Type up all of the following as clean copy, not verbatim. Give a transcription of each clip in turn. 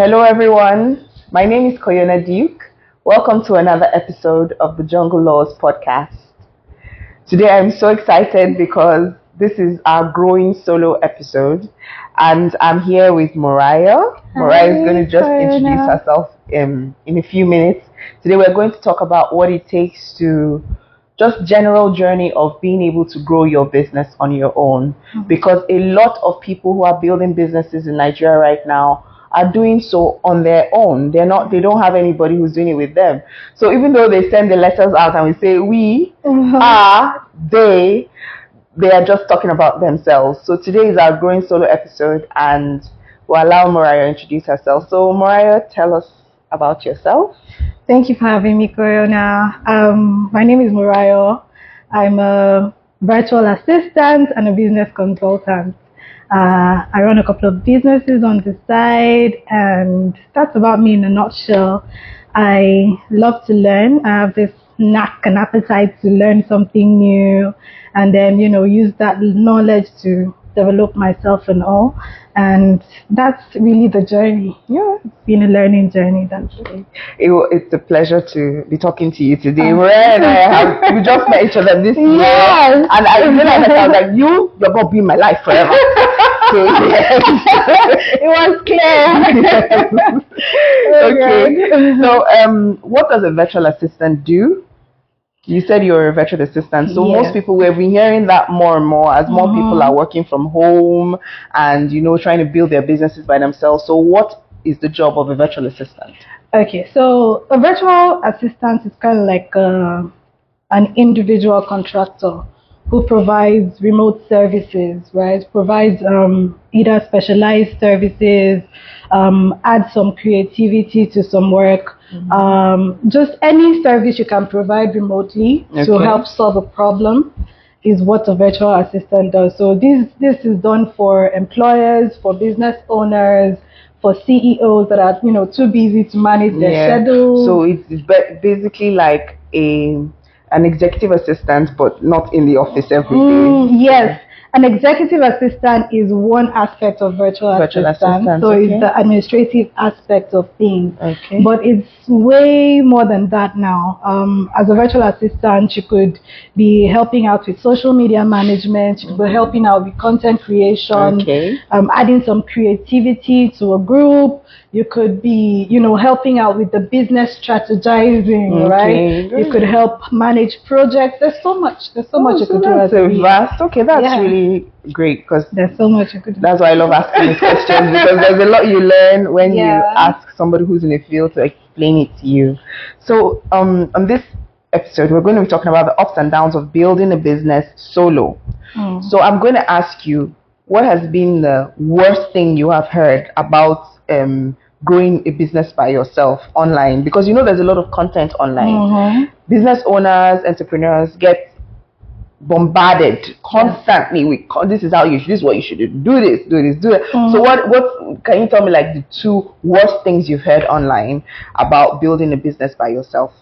Hello, everyone. My name is Koyona Duke. Welcome to another episode of the Jungle Laws podcast. Today, I'm so excited because this is our growing solo episode, and I'm here with Morayo. Morayo is going to just introduce herself in a few minutes. Today, we're going to talk about what it takes to just general journey of being able to grow your business on your own, because a lot of people who are building businesses in Nigeria right now are doing so on their own. They don't have anybody who's doing it with them. So even though they send the letters out and we say we are, they are just talking about themselves. So today is our growing solo episode, and we'll allow Morayo to introduce herself. So Morayo, tell us about yourself. Thank you for having me, Koyona. My name is Morayo. I'm a virtual assistant and a business consultant. I run a couple of businesses on the side, and that's about me in a nutshell. I love to learn. I have this knack and appetite to learn something new, and then, use that knowledge to develop myself and all. And that's really the journey. Yeah, it's been a learning journey. That's it. It's a pleasure to be talking to you today. We just met each other this year, and I realized I was like, you're gonna be in my life forever. So, yes. It was clear. Okay. So, what does a virtual assistant do? You said you're a virtual assistant, so Yes. most people, we've been hearing that more and more as more people are working from home and trying to build their businesses by themselves. So what is the job of a virtual assistant? Okay, so a virtual assistant is kind of like an individual contractor who provides remote services, right? Provides either specialized services, add some creativity to some work, just any service you can provide remotely to help solve a problem is what a virtual assistant does. So this is done for employers, for business owners, for CEOs that are too busy to manage their schedule. So it's basically like an executive assistant, but not in the office every day. Yes. An executive assistant is one aspect of virtual assistant. So it's the administrative aspect of things. Okay. But it's way more than that now. As a virtual assistant, you could be helping out with social media management, you could be helping out with content creation, adding some creativity to a group. You could be, helping out with the business strategizing, right? You could help manage projects. There's so much you could do. That's vast. Okay, that's really great, because there's so much you could do. That's why I love asking these questions, because there's a lot you learn when you ask somebody who's in the field to explain it to you. So on this episode, we're going to be talking about the ups and downs of building a business solo. So I'm going to ask you, what has been the worst thing you have heard about growing a business by yourself online? Because there's a lot of content online. Business owners, entrepreneurs get bombarded constantly with this is what you should do this. So what can you tell me, like, the two worst things you've heard online about building a business by yourself?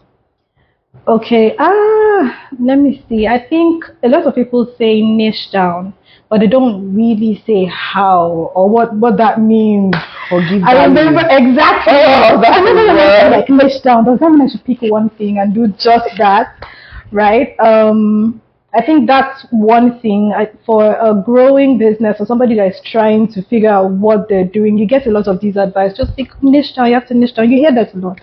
Okay, let me see. I think a lot of people say niche down, but they don't really say how or what that means. Or give I remember exactly. I remember when I said like niche down. Does that mean I should pick one thing and do just that, right? I think that's one thing for a growing business or somebody that is trying to figure out what they're doing. You get a lot of these advice. Just pick niche down. You have to niche down. You hear that a lot.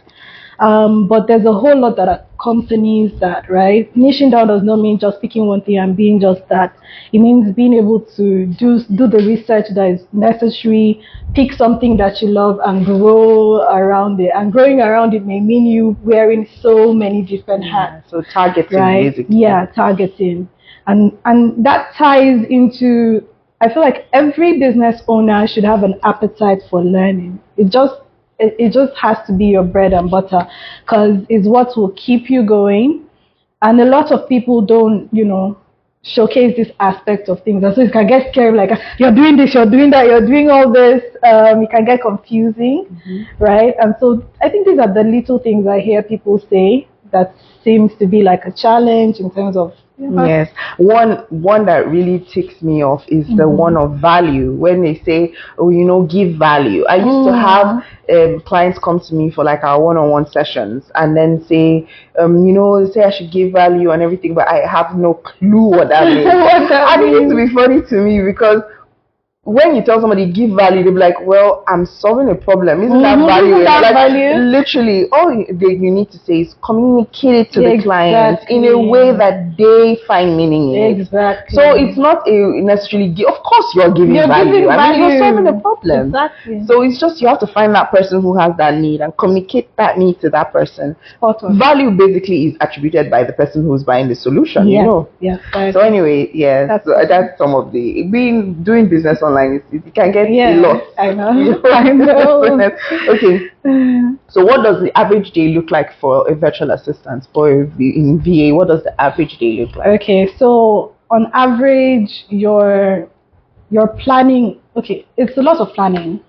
But there's a whole lot that accompanies that, right? Niching down does not mean just picking one thing and being just that. It means being able to do the research that is necessary, pick something that you love and grow around it. And growing around it may mean you wearing so many different hats. So targeting, right? basically. Yeah, targeting. And that ties into, I feel like every business owner should have an appetite for learning. It just has to be your bread and butter, because it's what will keep you going. And a lot of people don't, showcase this aspect of things. And so you can get scared, like, you're doing this, you're doing that, you're doing all this. It can get confusing, right? And so I think these are the little things I hear people say that seems to be like a challenge in terms of Yes, one that really ticks me off is the one of value. When they say, "Oh, give value." I used to have clients come to me for like our one-on-one sessions, and then say, they say I should give value and everything, but I have no clue what that means. And it used to be funny to me because when you tell somebody give value, they'll be like, well, I'm solving a problem. Isn't that value? Isn't that Like, value? literally, all you need to say is communicate it to the client in a way that they find meaning in it. Exactly. So it's not necessarily, of course you're giving value. I mean, you're solving a problem. Exactly. So it's just you have to find that person who has that need and communicate that need to that person. Value basically is attributed by the person who's buying the solution, Yes. So anyway, yes, that's some of the doing business online. It can get a lot. I know. I know. Okay. So what does the average day look like for a virtual assistant in VA? What does the average day look like? Okay, so on average, your planning. Okay, it's a lot of planning,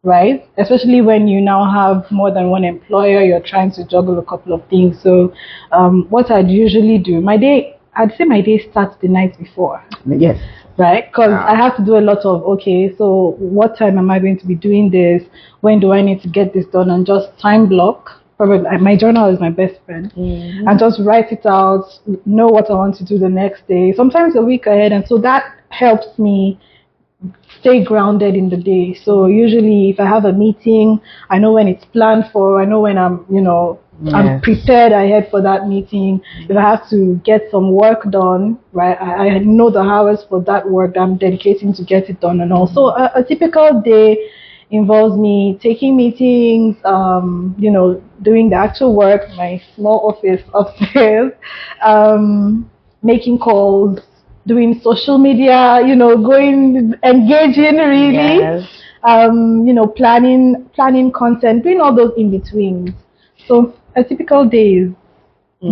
right? Especially when you now have more than one employer, you're trying to juggle a couple of things. So, what I'd usually do, I'd say my day starts the night before. Yes. Right? Because I have to do a lot of, so what time am I going to be doing this? When do I need to get this done? And just time block. Probably my journal is my best friend. And just write it out, know what I want to do the next day, sometimes a week ahead. And so that helps me stay grounded in the day. So usually if I have a meeting, I know when it's planned for, I know when I'm prepared ahead for that meeting. If I have to get some work done, right, I know the hours for that work that I'm dedicating to get it done. And also a typical day involves me taking meetings, doing the actual work, my small office upstairs, making calls, doing social media, engaging really, planning content, doing all those in betweens. So a typical day is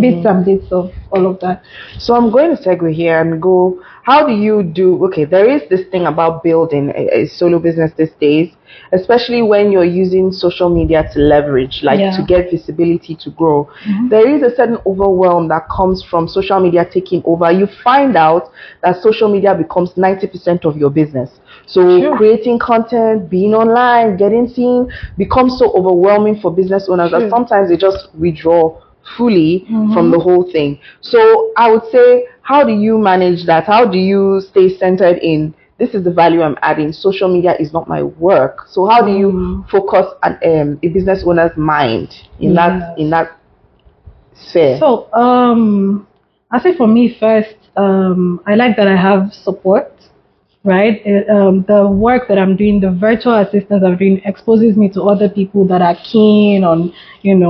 bits and bits of all of that. So I'm going to segue here and go, how do you there is this thing about building a solo business these days, especially when you're using social media to leverage, to get visibility, to grow. There is a certain overwhelm that comes from social media taking over. You find out that social media becomes 90% of your business. So creating content, being online, getting seen becomes so overwhelming for business owners that sometimes they just withdraw fully from the whole thing. So I would say, how do you manage that? How do you stay centered in, this is the value I'm adding, social media is not my work? So how do you focus on a business owner's mind in that sphere? So I think for me first, I like that I have support. Right? The work that I'm doing, the virtual assistance I'm doing, exposes me to other people that are keen on, in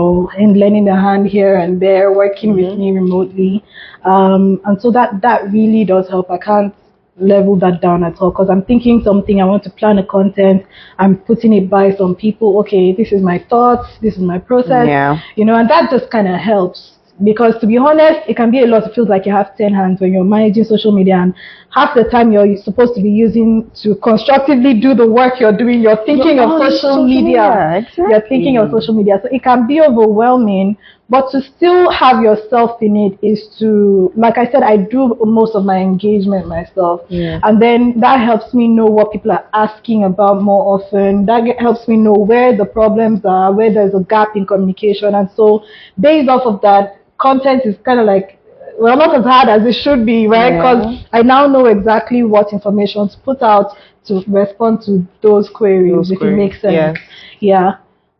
lending a hand here and there, working with me remotely. And so that really does help. I can't level that down at all because I'm thinking something, I want to plan a content, I'm putting it by some people. Okay, this is my thoughts, this is my process, and that just kind of helps. Because to be honest, it can be a lot. It feels like you have 10 hands when you're managing social media, and half the time you're supposed to be using to constructively do the work you're doing. You're thinking of social media. Exactly. You're thinking of social media. So it can be overwhelming, but to still have yourself in it is to, like I said, I do most of my engagement myself. And then that helps me know what people are asking about more often. That helps me know where the problems are, where there's a gap in communication. And so based off of that, content is kind of like, not as hard as it should be, right? Because I now know exactly what information to put out to respond to those queries, if it makes sense.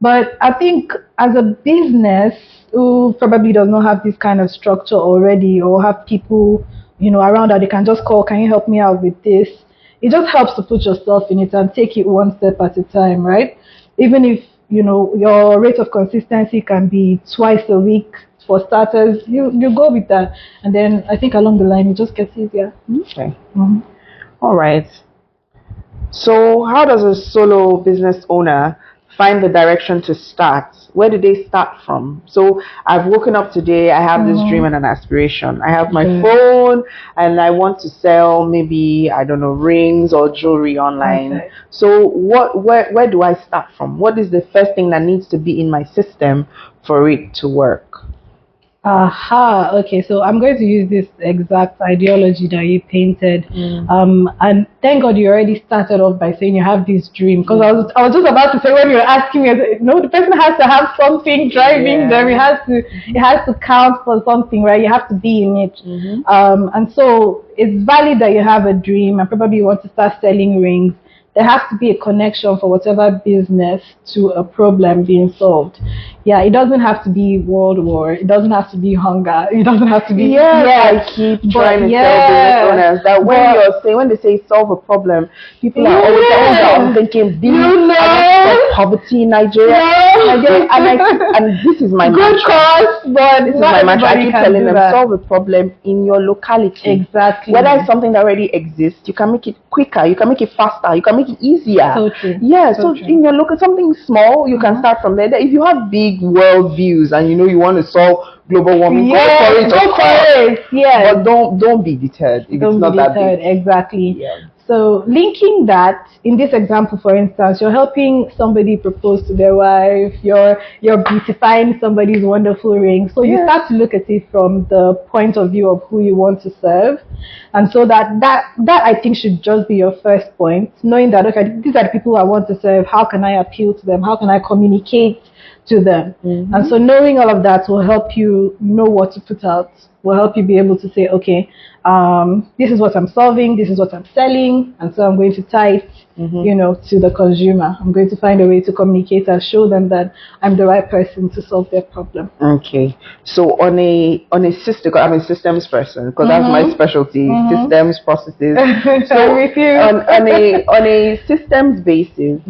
But I think as a business who probably does not have this kind of structure already, or have people, around that they can just call, can you help me out with this? It just helps to put yourself in it and take it one step at a time, right? Even if, your rate of consistency can be twice a week, for starters, you go with that, and then I think along the line it just gets easier. Okay. All right. So how does a solo business owner find the direction to start? Where do they start from? So I've woken up today, I have this dream and an aspiration. I have my phone and I want to sell maybe, I don't know, rings or jewelry online. So where do I start from? What is the first thing that needs to be in my system for it to work? Aha, okay, so I'm going to use this exact ideology that you painted. And thank God you already started off by saying you have this dream. Because I was just about to say when you were asking me, I said, no, the person has to have something driving them. It has to count for something, right? You have to be in it. And so it's valid that you have a dream and probably you want to start selling rings. There has to be a connection for whatever business to a problem being solved. Yeah, it doesn't have to be world war. It doesn't have to be hunger. It doesn't have to be. I keep trying to tell business owners that when they say solve a problem, people are always I'm thinking poverty in Nigeria. And this is my good cause, but this is my mantra. I keep telling them solve a problem in your locality. Exactly. Whether it's something that already exists, you can make it quicker, you can make it faster, you can make it easier. So true. Yeah, so true. In your local, something small, you can start from there. If you have big world views and you know you want to solve global warming, go for it. Yeah, but don't be deterred if it's not that big. Exactly. Yeah. So linking that, in this example, for instance, you're helping somebody propose to their wife, you're beautifying somebody's wonderful ring. So you start to look at it from the point of view of who you want to serve. And so that I think should just be your first point, knowing that, okay, these are the people I want to serve. How can I appeal to them? How can I communicate to them? And so knowing all of that will help you know what to put out, will help you be able to say, okay, this is what I'm solving, this is what I'm selling, and so I'm going to tie it, to the consumer. I'm going to find a way to communicate and show them that I'm the right person to solve their problem. Okay, so on a system, I'm a systems person because that's my specialty, systems, processes. So on a systems basis,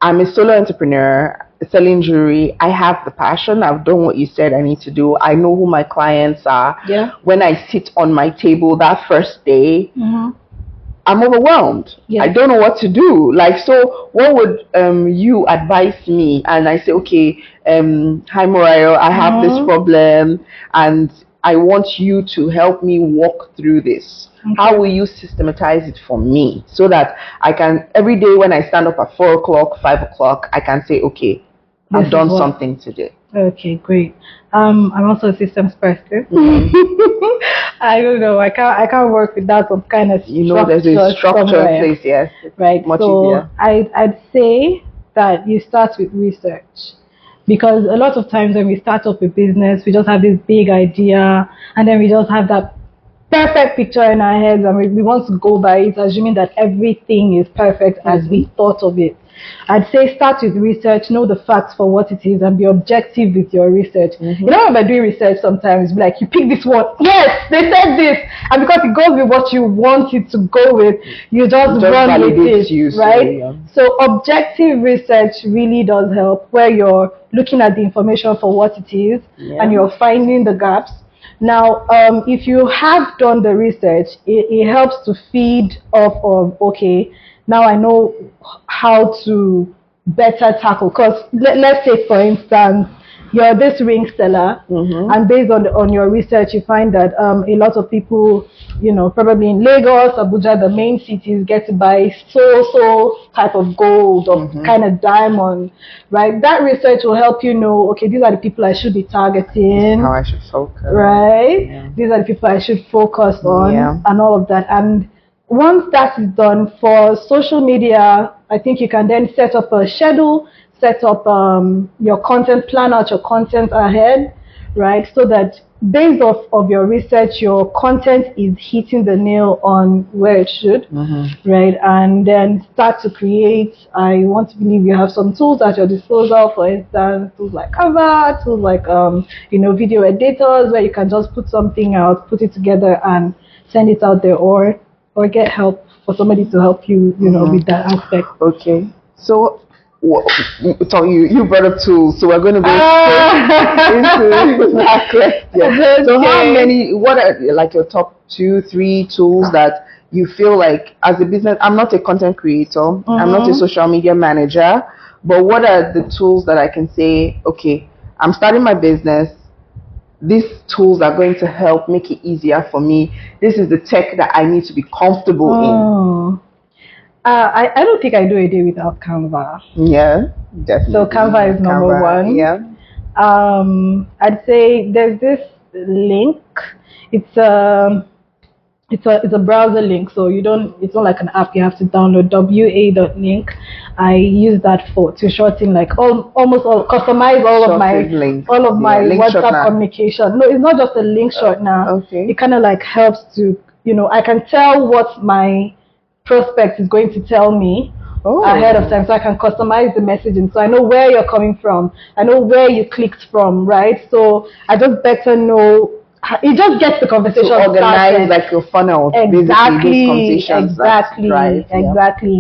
I'm a solo entrepreneur selling jewelry. I have the passion. I've done what you said I need to do. I know who my clients are. Yeah. When I sit on my table that first day, I'm overwhelmed. I don't know what to do. So what would you advise me? And I say, okay, hi Morayo, I have this problem and I want you to help me walk through this. Okay. How will you systematize it for me so that I can, every day when I stand up at 4 o'clock, 5 o'clock, I can say, okay, I've done something today. Okay, great. I'm also a systems person. I don't know. I can't work without some kind of structure. There's a structure in place, yes. Right. Much so easier. I'd say that you start with research. Because a lot of times when we start up a business, we just have this big idea and then we just have that perfect picture in our heads and we want to go by it, assuming that everything is perfect as we thought of it. I'd say start with research, know the facts for what it is and be objective with your research. You know when we're doing research sometimes, like you pick this one, yes, they said this, and because it goes with what you want it to go with, you just run with it, right? So objective research really does help, where you're looking at the information for what it is and you're finding the gaps. Now, if you have done the research, it helps to feed off of, okay, now I know how to better tackle. Because let's say, for instance, you're this ring seller, and based on your research, you find that a lot of people, probably in Lagos, Abuja, the main cities, get to buy so type of gold or kind of diamond, right? That research will help you know, okay, these are the people I should be targeting. How I should focus. Right? Yeah. These are the people I should focus on and all of that. And once that is done for social media, I think you can then set up a schedule, set up your content, plan out your content ahead, right? So that based off of your research, your content is hitting the nail on where it should, right? And then start to create. I want to believe you have some tools at your disposal, for instance, tools like Canva, tools like, video editors, where you can just put something out, put it together and send it out there, or get help for somebody to help you, with that aspect. Okay. So you brought up tools, so we're going to go into that question. So what are like your top 2-3 tools that you feel like as a business? I'm not a content creator, I'm not a social media manager, but what are the tools that I can say, okay, I'm starting my business, these tools are going to help make it easier for me. This is the tech that I need to be comfortable in. I don't think I do a day without Canva. Yeah, definitely. So Canva is number one. Yeah. I'd say there's this link. It's a browser link, so it's not like an app you have to download. WA.link. I use that to shorten like almost all customize all of my link. WhatsApp communication. No, it's not just a link shortener. Okay. It kind of like helps to, I can tell what my prospect is going to tell me ahead of time, so I can customize the messaging, so I know where you're coming from, I know where you clicked from, right? So I just better know. It just gets the conversation to organize started. like your funnel. Exactly.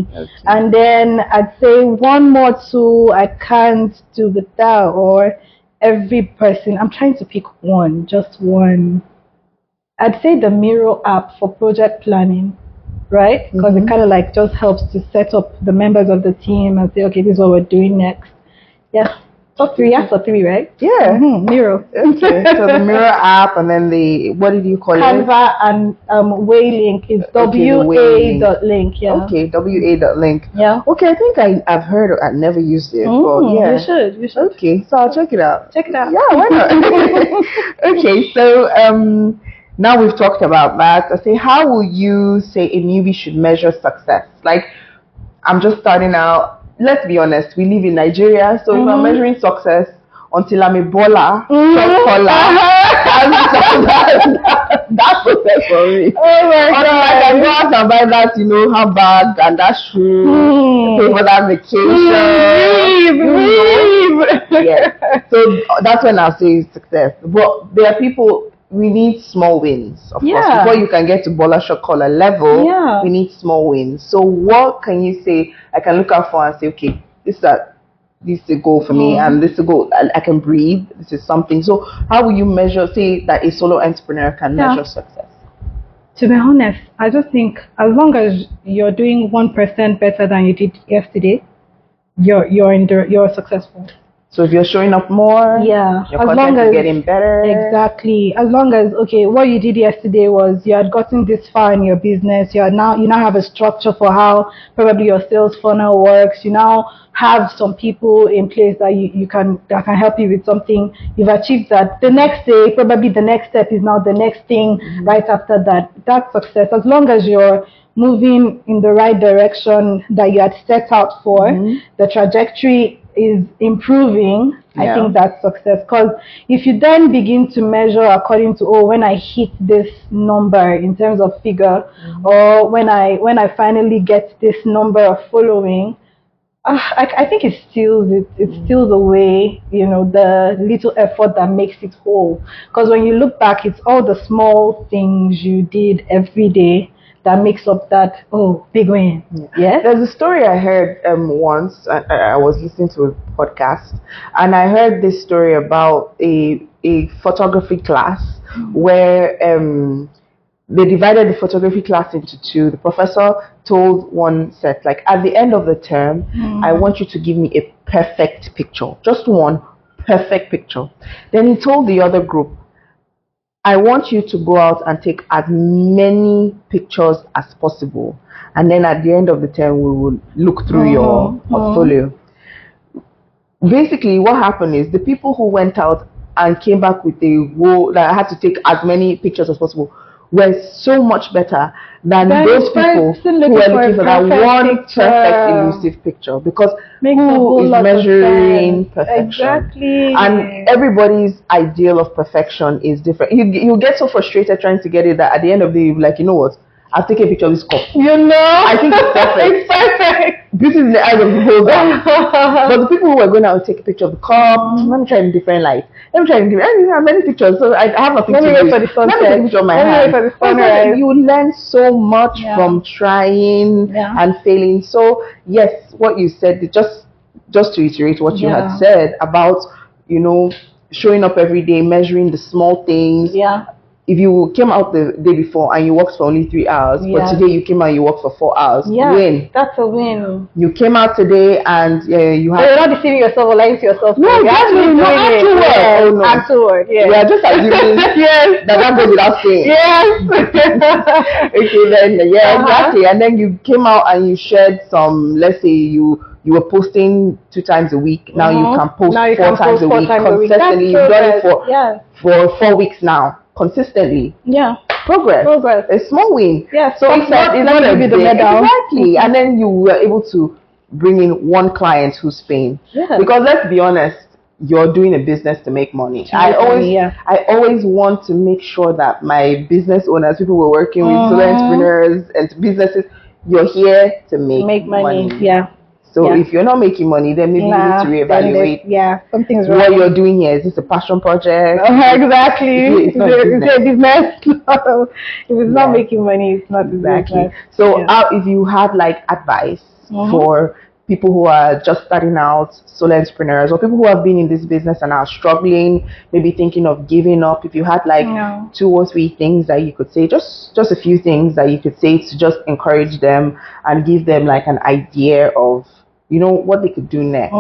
Okay. And then I'd say one more tool I can't do without, or every person. I'm trying to pick one, just one. I'd say the Miro app for project planning, right? Because it kind of like just helps to set up the members of the team and say, okay, this is what we're doing next. Yeah. Top three, right? Yeah. Miro. Okay. So the Miro app, and then what did you call Canva it? Canva and WA.link is WA.link. Yeah. Okay, WA.link. Yeah. Okay, I think I've heard. I've never used it. But yeah. You should. Okay, so I'll check it out. Yeah, why not? Okay, so now we've talked about that. I say, how will you say a newbie should measure success? Like, I'm just starting out. Let's be honest, we live in Nigeria, so if I'm measuring success until I'm a baller, short collar, that's success for me. Oh my God. I can go out and buy that, handbag and that shoe, pay for that vacation. Yeah. So that's when I'll say success. But there are people. We need small wins, of course. Before you can get to baller short collar level, we need small wins. So what can you say I can look out for and say, okay, this is a goal for me, and this is a goal I can breathe. This is something. So how will you measure, say that a solo entrepreneur can measure success? To be honest, I just think as long as you're doing 1% better than you did yesterday, you're successful. So if you're showing up more, your content is getting better. Exactly. As long as, okay, what you did yesterday was you had gotten this far in your business. You now have a structure for how probably your sales funnel works. You now have some people in place that can help you with something. You've achieved that. The next day, probably the next step is now the next thing right after that. That's success. As long as you're moving in the right direction that you had set out for, the trajectory is improving, I think that's success. Because if you then begin to measure according to, when I hit this number in terms of figure, or when I finally get this number of following, I think it steals away, the little effort that makes it whole. Because when you look back, it's all the small things you did every day that makes up that big win. There's a story I heard once. I was listening to a podcast, and I heard this story about a photography class where they divided the photography class into two. The professor told one set, like, at the end of the term, I want you to give me a perfect picture, just one perfect picture. Then he told the other group, I want you to go out and take as many pictures as possible. And then at the end of the term, we will look through your portfolio. Basically, what happened is the people who went out and came back with a goal that I had to take as many pictures as possible were so much better than those people who were looking for that one perfect elusive picture, because who is measuring perfection? Exactly. And everybody's ideal of perfection is different. You get so frustrated trying to get it that at the end of the day, you're like, you know what? I'll take a picture of this cup. I think it's perfect. It's perfect. This is the eyes of the beholder. But the people who are going to take a picture of the cup, let me try in different light. Let me try in different. I have many pictures, so I have nothing to do. Let me take a picture of my hand. You learn so much from trying and failing. So yes, what you said, just to reiterate what you had said about, showing up every day, measuring the small things. If you came out the day before and you worked for only 3 hours, but today you came out and you worked for 4 hours, win. That's a win. You came out today and you have... You're not deceiving yourself or lying to yourself. No, exactly. No, afterward. Afterward, Yeah, just assuming that goes without saying. Okay, then, exactly. And then you came out and you shared some, let's say you you were posting 2 times a week. Now you can post Now you 4 can times post a 4 week times a week. consistently. You've done it for 4 weeks now, consistently. Yeah. Progress. A small win. Yeah. So it's not a big, exactly. Mm-hmm. And then you were able to bring in one client who's paying. Yeah. Because let's be honest, you're doing a business to make money. I always want to make sure that my business owners, people who are working with solo entrepreneurs and businesses, you're here to make money. Yeah. So if you're not making money, then maybe you need to reevaluate. Something's wrong. What you're doing here. Is this a passion project? Exactly. It's not a business. If it's not making money, it's not exactly. So if you had like advice for people who are just starting out, solo entrepreneurs, or people who have been in this business and are struggling, maybe thinking of giving up, if you had like 2 or 3 things that you could say, just a few things that you could say to just encourage them and give them like an idea of, you know, what they could do next.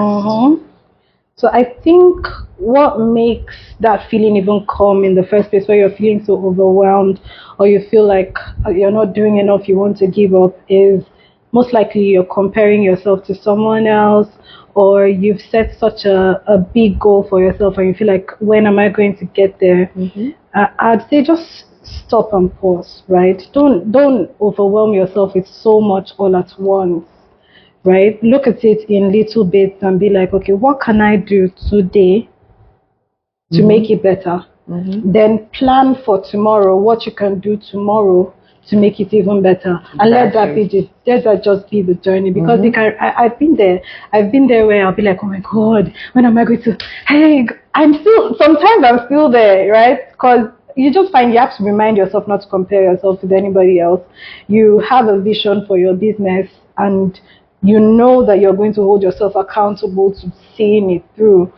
So I think what makes that feeling even come in the first place, where you're feeling so overwhelmed or you feel like you're not doing enough, you want to give up, is most likely you're comparing yourself to someone else, or you've set such a big goal for yourself and you feel like, when am I going to get there? I'd say just stop and pause, right? Don't overwhelm yourself with so much all at once, right? Look at it in little bits and be like, okay, what can I do today to make it better? Then plan for tomorrow, what you can do tomorrow to make it even better. And let that just be the journey. Because I've been there where I'll be like, oh my God, when am I going to, sometimes I'm still there, right? Because you just find you have to remind yourself not to compare yourself with anybody else. You have a vision for your business and you know that you're going to hold yourself accountable to seeing it through.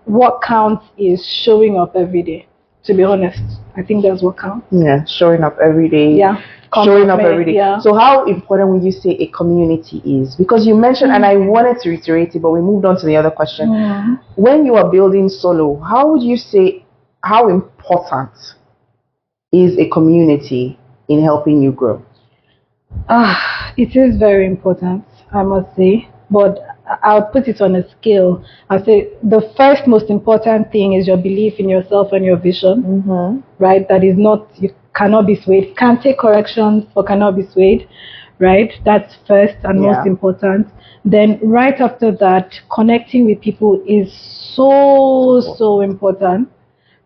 What counts is showing up every day. To be honest, I think that's what counts. Yeah, showing up every day. Showing up every day. So how important would you say a community is? Because you mentioned, and I wanted to reiterate it, but we moved on to the other question. When you are building solo, how would you say, how important is a community in helping you grow? It is very important, I must say, but I'll put it on a scale. I'll say the first most important thing is your belief in yourself and your vision, right? That is not, you cannot be swayed. Can't take corrections, but cannot be swayed, right? That's first and most important. Then right after that, connecting with people is so important.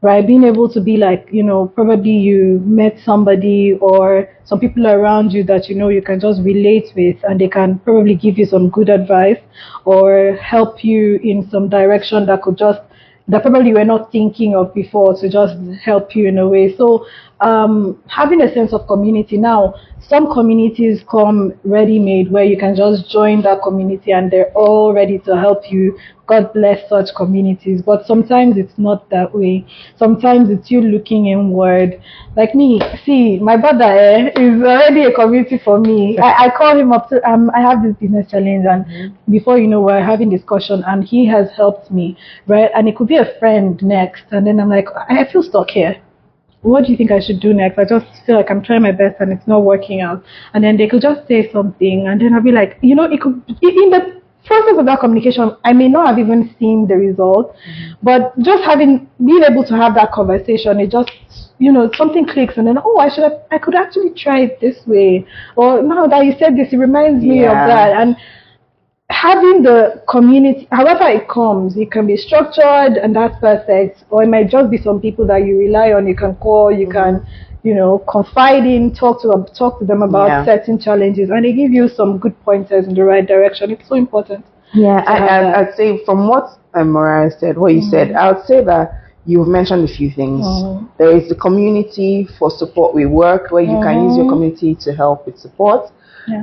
Right, being able to be like, you know, probably you met somebody or some people around you that you know you can just relate with, and they can probably give you some good advice or help you in some direction that probably you were not thinking of before, to just help you in a way. So having a sense of community. Now, some communities come ready-made where you can just join that community and they're all ready to help you. God bless such communities. But sometimes it's not that way. Sometimes it's you looking inward. Like me, see, my brother is already a community for me. I call him up to, I have this business challenge, and before you know, we're having discussion and he has helped me, right? And it could be a friend next. And then I'm like, I feel stuck here. What do you think I should do next? I just feel like I'm trying my best and it's not working out. And then they could just say something, and then I'll be like, you know, it could, in the process of that communication, I may not have even seen the result, but just being able to have that conversation, it just, you know, something clicks, and then, I could actually try it this way. Or now that you said this, it reminds me of that. And having the community, however it comes, it can be structured and that's perfect, or it might just be some people that you rely on, you can call, you can, you know, confide in, talk to them about certain challenges, and they give you some good pointers in the right direction. It's so important. I'd say from what Morayo said, what you said, I would say that you've mentioned a few things. There is the community for support with work, where you can use your community to help with support.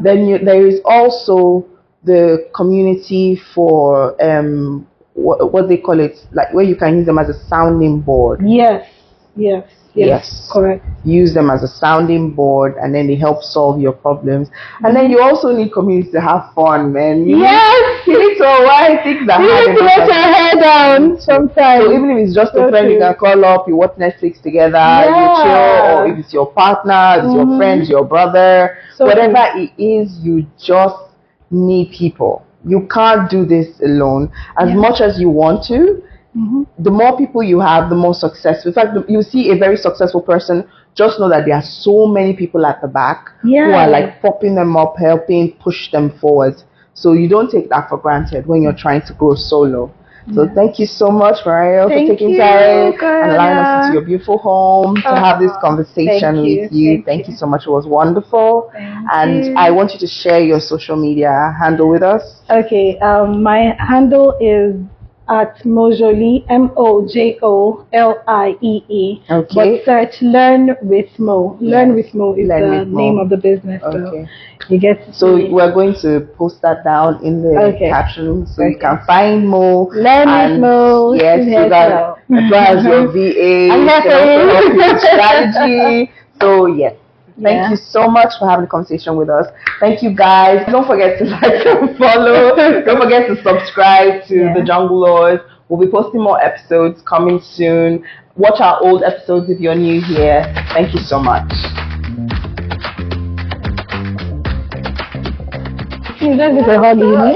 Then there is also the community for what they call it, like where you can use them as a sounding board. Yes, correct. Use them as a sounding board, and then they help solve your problems. And then you also need community to have fun, man. You need to unwind things that you need to let your hair down sometimes. So even if it's just a friend, you can call up, you watch Netflix together, you chill, or if it's your partner, it's your friend, your brother, whatever it is, you just need people. you can't do this alone. As much as you want to, the more people you have, the more successful. In fact, you see a very successful person, just know that there are so many people at the back who are like popping them up, helping push them forward. So you don't take that for granted when you're trying to grow solo. So thank you so much, Morayo, for taking time and allowing us into your beautiful home to have this conversation with you. Thank you so much. It was wonderful. I want you to share your social media handle with us. Okay, my handle is at Mojolie, Mojolie. Okay. But search Learn with Mo. Learn with Mo is the name of the business. Okay. So you get. So we're going to post that down in the caption so you can find Mo. Learn with Mo. Yes, you got as well as your VA. I'm here for you. Strategy. So yes. Thank you so much for having a conversation with us. Thank you, guys. Don't forget to like and follow. Don't forget to subscribe to The Jungle Laws. We'll be posting more episodes coming soon. Watch our old episodes if you're new here. Thank you so much. You just give a hug, you know?